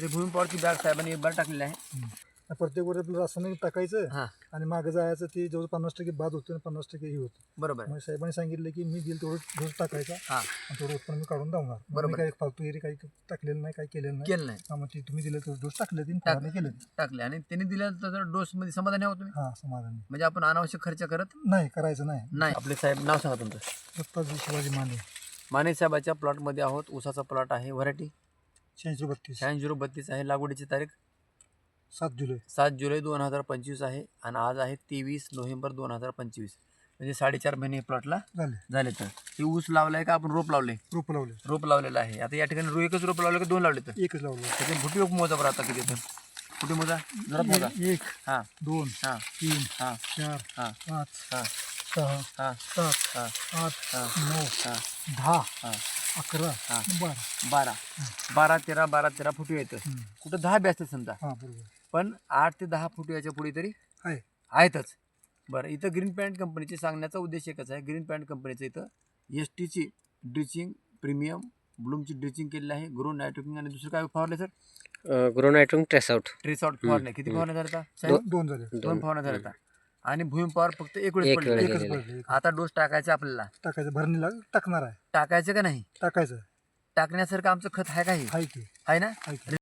तरी भूमी पॉवरची बॅग साहेबांनी एक बार टाकलेली आहे. प्रत्येक वर आपलं रासायनिक टाकायचं हां आणि मागे जायचं ते जवळ 50% बाद होतं आणि 50% हे होतं. बरोबर आहे. मग साहेबांनी सांगितलं की मी दिल तेवढं डोस टाकायचा हां आणि थोडं उत्पन्न मी काढून दावणार. बरोबर. मी काही फालतू एरी काही टाकलेलं नाही, काही केलेलं नाही. केलं नाही, हा, मग ते तुम्ही दिलं तेवढं डोस टाकले तीन फवारणी केले. टाकले आणि त्यांनी दिलेलं तर डोस मध्ये समाधानी आहोत तुम्ही. हा, समाधानी म्हणजे आपण अनावश्यक खर्च करत नाही, करायचं नाही. नाही. आपले साहेब नाव सांगा तुमचं. दत्ताजी शिवाजी माने, माने साहेबाच्या प्लॉटमध्ये आहोत. ऊसाचा प्लॉट आहे. व्हरायटी 8632 8632 आहे. लागवडीची तारीख 7 जुलै 7 जुलै 2025 आहे आणि आज आहे 23 नोव्हेंबर 2025. म्हणजे 4.5 महिने प्लॉटला झाले. झाले. तर हे ऊस लावलाय का आपण रोप लावले? रोप लावले. रोप लावलेलं आहे. आता या ठिकाणी एकच रोप लावलं का दोन लावले? तर एकच लावलं. त्याचे फुटी मोजा बरं आता किती? तर फुटी मोजा जरा मोजा. 1 हां 2 हां 3 हां 4 हां 5 हां 6 हां 7 हां 8 हां 9 हां 10 हां 11 हां 12. 12 13 फुटी येतं. कुठं 10 बी असते समजा, हा, बरोबर पण 8 ते 10 फुटी याच्या पुढे तरी आहे. आहेतच. बरं, इथं ग्रीन पॅन्ट कंपनीचे सांगण्याचा उद्देश एकच आहे. ग्रीन पॅन्ट कंपनीचं इथं STची ड्रिचिंग प्रीमियम ब्लूमची ड्रिचिंग केलेली आहे. ग्रो नायट्रोकिंग आणि दुसरं काय फवारले सर? ग्रोनायट्रोन ट्रेस आउट ट्रेस आउट फवारणे. किती फवारण्या झाल्या आता साहेब? 2 झाले. 2 फवारण्या झाल्या आता. आणि भूमी पॉवर फक्त एक वेळेस एक पडलेला वेळेस आहे. एकच गेलेले. पडले, एकच. आता डोस टाकायचा आपल्याला. टाकायचं, भरणीला टाकणार आहे. टाकायचं का नाही? टाकायचं टाकण्यासारखं आमचं खत आहे का हे? आहे की आहे ना? आहे की.